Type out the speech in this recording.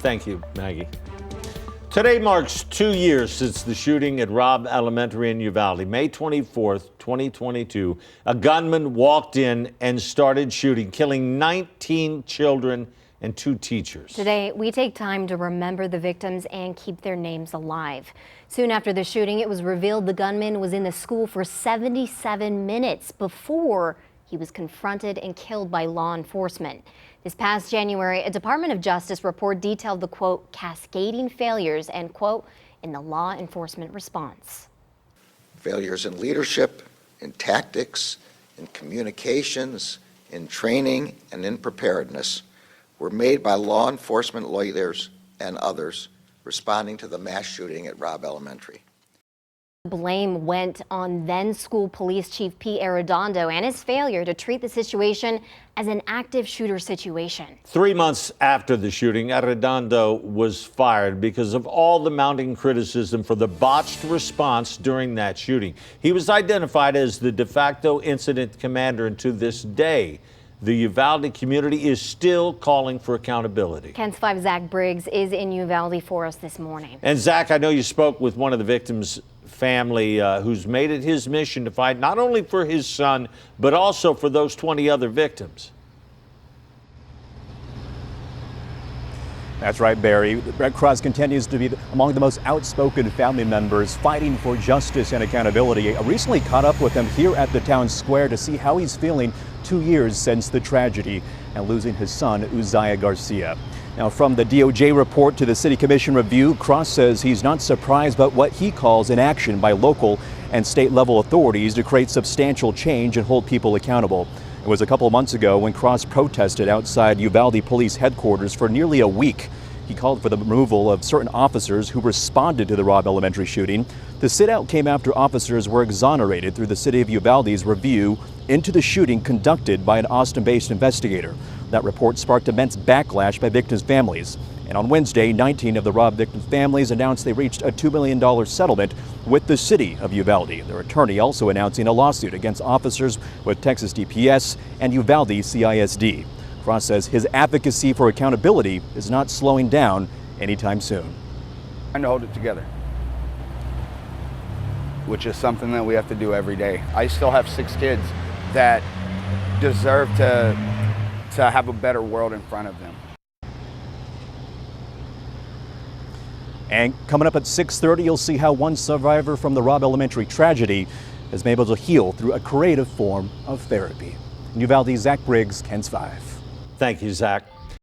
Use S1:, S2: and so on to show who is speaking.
S1: Thank you, Maggie. Today marks 2 years since the shooting at Robb Elementary in Uvalde. May 24th, 2022, a gunman walked in and started shooting, killing 19 children and 2 teachers.
S2: Today, we take time to remember the victims and keep their names alive. Soon after the shooting, it was revealed the gunman was in the school for 77 minutes before he was confronted and killed by law enforcement. This past January, a Department of Justice report detailed the, quote, cascading failures, and, quote, in the law enforcement response.
S3: Failures in leadership, in tactics, in communications, in training, and in preparedness were made by law enforcement leaders and others responding to the mass shooting at Robb Elementary.
S2: Blame went on then school police chief Pete Arredondo and his failure to treat the situation as an active shooter situation. 3
S1: months after the shooting, Arredondo was fired because of all the mounting criticism for the botched response during that shooting. He was identified as the de facto incident commander, and to this day, the Uvalde community is still calling for accountability.
S2: KENS 5's Zach Briggs is in Uvalde for us this morning.
S1: And Zach, I know you spoke with one of the victims' family who's made it his mission to fight not only for his son, but also for those 20 other victims.
S4: That's right, Barry. The Red Cross continues to be among the most outspoken family members fighting for justice and accountability. I recently caught up with him here at the town square to see how he's feeling 2 years since the tragedy and losing his son, Uzziah Garcia. Now, from the DOJ report to the City Commission review, Cross says he's not surprised by what he calls inaction by local and state level authorities to create substantial change and hold people accountable. It was a couple of months ago when Cross protested outside Uvalde Police Headquarters for nearly a week. He called for the removal of certain officers who responded to the Robb Elementary shooting. The sit-out came after officers were exonerated through the City of Uvalde's review into the shooting conducted by an Austin-based investigator. That report sparked immense backlash by victims' families. And on Wednesday, 19 of the Robb victims' families announced they reached a $2 million settlement with the City of Uvalde. Their attorney also announcing a lawsuit against officers with Texas DPS and Uvalde CISD. Cross says his advocacy for accountability is not slowing down anytime soon.
S5: Trying to hold it together, which is something that we have to do every day. I still have 6 kids that deserve to have a better world in front of them.
S4: And coming up at 6:30, you'll see how one survivor from the Robb Elementary tragedy has been able to heal through a creative form of therapy. In Uvalde, Zach Briggs, KENS 5.
S1: Thank you, Zach.